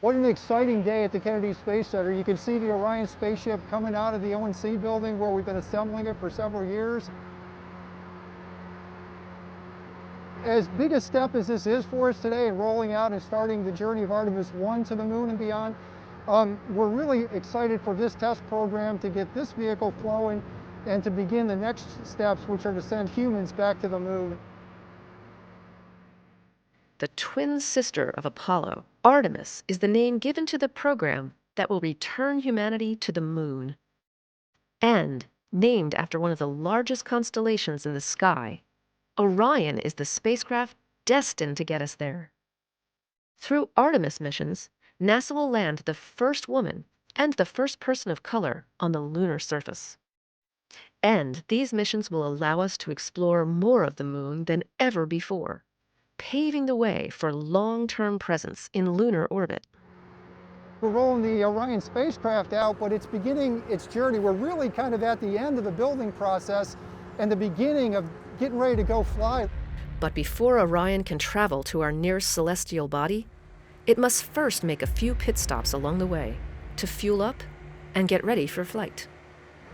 What an exciting day at the Kennedy Space Center. You can see the Orion spaceship coming out of the ONC building where we've been assembling it for several years. As big a step as this is for us today in rolling out and starting the journey of Artemis 1 to the moon and beyond, we're really excited for this test program to get this vehicle flowing and to begin the next steps, which are to send humans back to the moon. The twin sister of Apollo, Artemis is the name given to the program that will return humanity to the moon. And named after one of the largest constellations in the sky, Orion is the spacecraft destined to get us there. Through Artemis missions, NASA will land the first woman and the first person of color on the lunar surface. And these missions will allow us to explore more of the moon than ever before, paving the way for long-term presence in lunar orbit. We're rolling the Orion spacecraft out, but it's beginning its journey. We're really kind of at the end of the building process and the beginning of getting ready to go fly. But before Orion can travel to our nearest celestial body, it must first make a few pit stops along the way to fuel up and get ready for flight.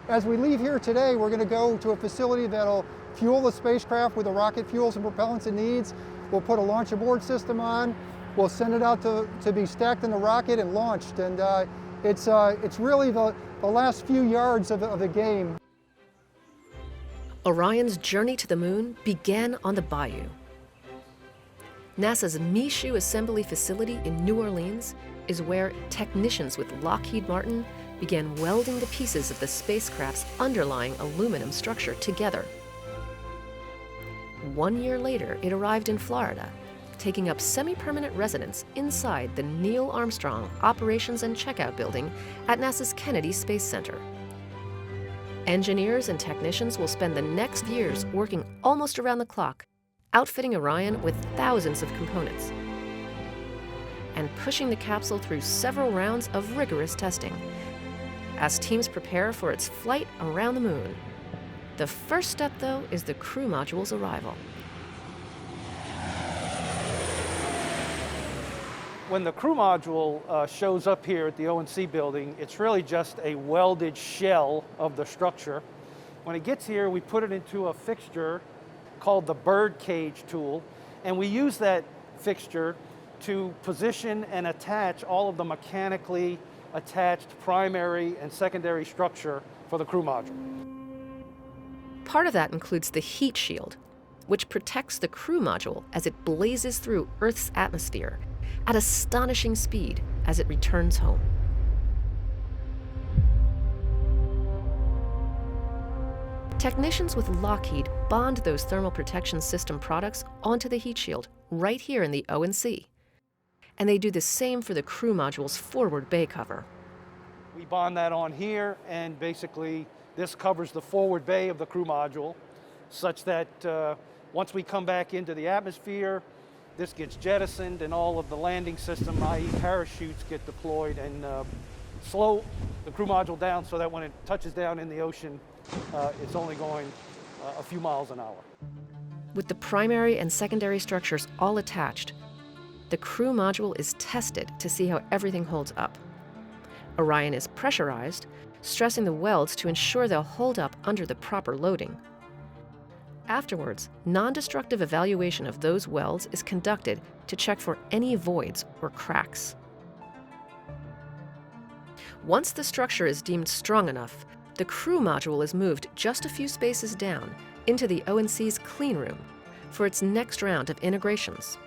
As we leave here today, we're going to go to a facility that'll fuel the spacecraft with the rocket fuels and propellants it needs. We'll put a launch aboard system on. We'll send it out to be stacked in the rocket and launched. And it's really the last few yards of the game. Orion's journey to the moon began on the bayou. NASA's Michoud Assembly Facility in New Orleans is where technicians with Lockheed Martin began welding the pieces of the spacecraft's underlying aluminum structure together. 1 year later, it arrived in Florida, taking up semi-permanent residence inside the Neil Armstrong Operations and Checkout Building at NASA's Kennedy Space Center. Engineers and technicians will spend the next years working almost around the clock, outfitting Orion with thousands of components, and pushing the capsule through several rounds of rigorous testing as teams prepare for its flight around the moon. The first step, though, is the crew module's arrival. When the crew module shows up here at the ONC building, it's really just a welded shell of the structure. When it gets here, we put it into a fixture called the bird cage tool, and we use that fixture to position and attach all of the mechanically attached primary and secondary structure for the crew module. Part of that includes the heat shield, which protects the crew module as it blazes through Earth's atmosphere at astonishing speed as it returns home. Technicians with Lockheed bond those thermal protection system products onto the heat shield right here in the ONC. And they do the same for the crew module's forward bay cover. We bond that on here, and basically this covers the forward bay of the crew module such that once we come back into the atmosphere, this gets jettisoned and all of the landing system, i.e. parachutes, get deployed and slow the crew module down so that when it touches down in the ocean, it's only going a few miles an hour. With the primary and secondary structures all attached, the crew module is tested to see how everything holds up. Orion is pressurized, stressing the welds to ensure they'll hold up under the proper loading. Afterwards, non-destructive evaluation of those welds is conducted to check for any voids or cracks. Once the structure is deemed strong enough, the crew module is moved just a few spaces down into the ONC's clean room for its next round of integrations.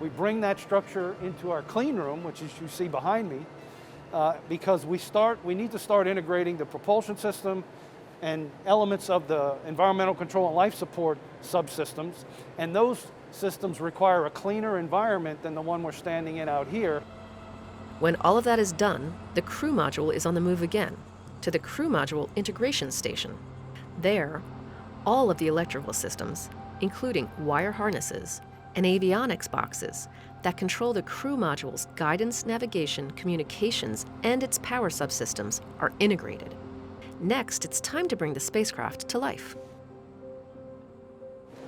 We bring that structure into our clean room, which is you see behind me, because we need to start integrating the propulsion system and elements of the environmental control and life support subsystems, and those systems require a cleaner environment than the one we're standing in out here. When all of that is done, the crew module is on the move again to the crew module integration station. There, all of the electrical systems, including wire harnesses and avionics boxes that control the crew module's guidance, navigation, communications, and its power subsystems, are integrated. Next, it's time to bring the spacecraft to life.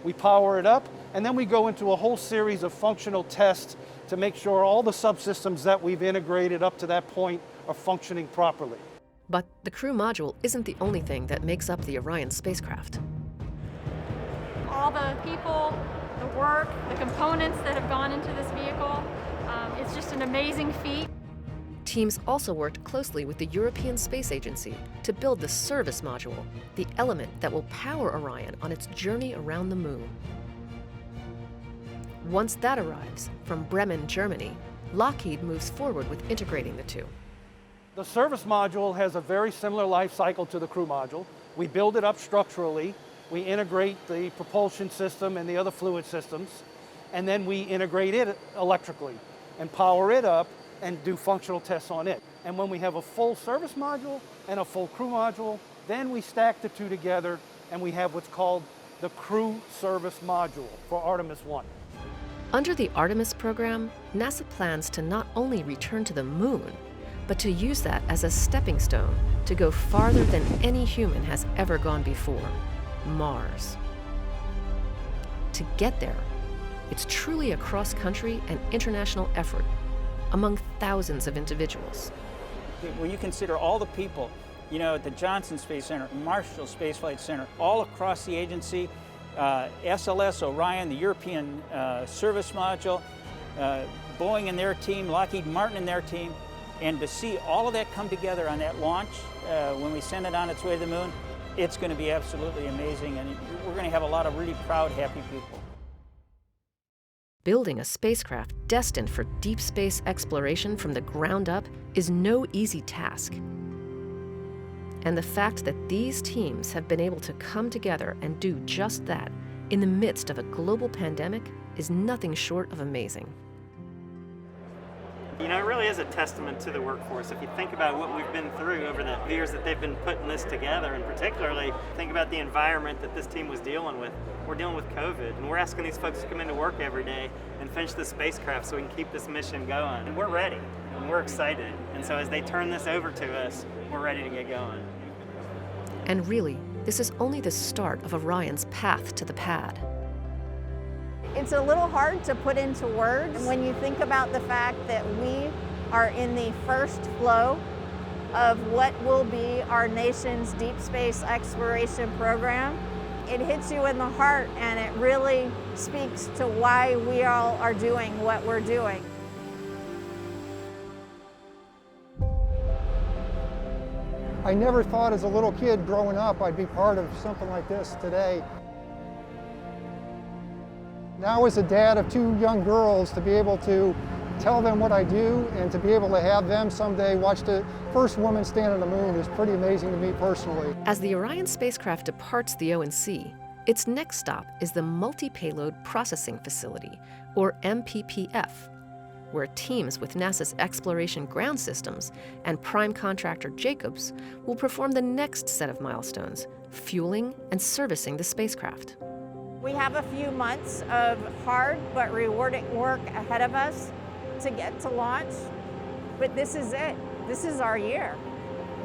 we power it up, and then we go into a whole series of functional tests to make sure all the subsystems that we've integrated up to that point are functioning properly. But the crew module isn't the only thing that makes up the Orion spacecraft. All the people, the work, the components that have gone into this vehicle, it's just an amazing feat. Teams also worked closely with the European Space Agency to build the service module, the element that will power Orion on its journey around the moon. Once that arrives, from Bremen, Germany, Lockheed moves forward with integrating the two. The service module has a very similar life cycle to the crew module. We build it up structurally, we integrate the propulsion system and the other fluid systems, and then we integrate it electrically and power it up and do functional tests on it. And when we have a full service module and a full crew module, then we stack the two together and we have what's called the crew service module for Artemis 1. Under the Artemis program, NASA plans to not only return to the moon, but to use that as a stepping stone to go farther than any human has ever gone before, Mars. To get there, it's truly a cross-country and international effort among thousands of individuals. When you consider all the people, at the Johnson Space Center, Marshall Space Flight Center, all across the agency, SLS, Orion, the European Service Module, Boeing and their team, Lockheed Martin and their team, and to see all of that come together on that launch when we send it on its way to the moon, it's going to be absolutely amazing, and we're going to have a lot of really proud, happy people. Building a spacecraft destined for deep space exploration from the ground up is no easy task. And the fact that these teams have been able to come together and do just that in the midst of a global pandemic is nothing short of amazing. It really is a testament to the workforce. If you think about what we've been through over the years that they've been putting this together, and particularly think about the environment that this team was dealing with. We're dealing with COVID, and we're asking these folks to come into work every day and finish the spacecraft so we can keep this mission going. And we're ready, and we're excited. And so as they turn this over to us, we're ready to get going. And really, this is only the start of Orion's path to the pad. It's a little hard to put into words when you think about the fact that we are in the first flow of what will be our nation's deep space exploration program. It hits you in the heart, and it really speaks to why we all are doing what we're doing. I never thought as a little kid growing up I'd be part of something like this today. Now as a dad of two young girls, to be able to tell them what I do and to be able to have them someday watch the first woman stand on the moon is pretty amazing to me personally. As the Orion spacecraft departs the ONC, its next stop is the Multi-Payload Processing Facility, or MPPF, where teams with NASA's Exploration Ground Systems and prime contractor Jacobs will perform the next set of milestones, fueling and servicing the spacecraft. We have a few months of hard but rewarding work ahead of us to get to launch, but this is it. This is our year.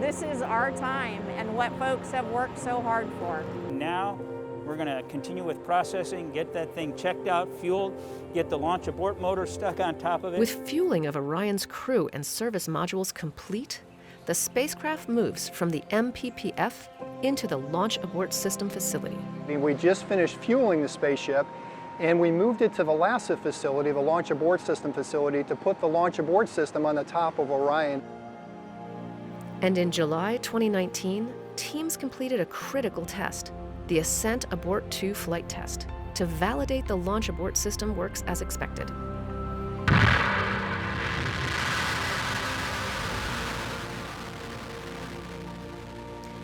This is our time and what folks have worked so hard for. Now, we're going to continue with processing, get that thing checked out, fueled, get the launch abort motor stuck on top of it. With fueling of Orion's crew and service modules complete, the spacecraft moves from the MPPF into the Launch Abort System facility. We just finished fueling the spaceship, and we moved it to the LASA facility, the Launch Abort System facility, to put the Launch Abort System on the top of Orion. And in July 2019, teams completed a critical test, the Ascent Abort 2 flight test, to validate the Launch Abort System works as expected.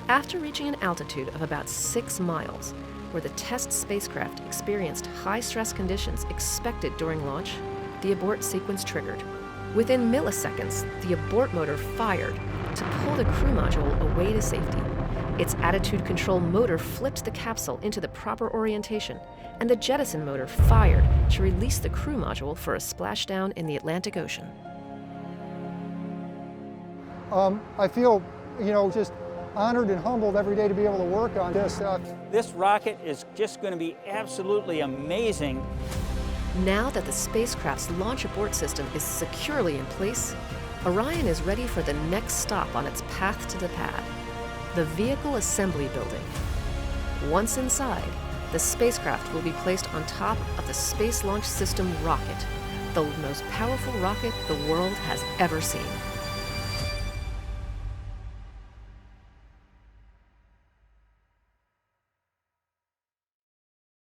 After reaching an altitude of about 6 miles, where the test spacecraft experienced high-stress conditions expected during launch, the abort sequence triggered. Within milliseconds, the abort motor fired to pull the crew module away to safety. Its attitude control motor flipped the capsule into the proper orientation, and the jettison motor fired to release the crew module for a splashdown in the Atlantic Ocean. I feel, just honored and humbled every day to be able to work on this stuff. This rocket is just going to be absolutely amazing. Now that the spacecraft's launch abort system is securely in place, Orion is ready for the next stop on its path to the pad, the Vehicle Assembly Building. Once inside, the spacecraft will be placed on top of the Space Launch System rocket, the most powerful rocket the world has ever seen.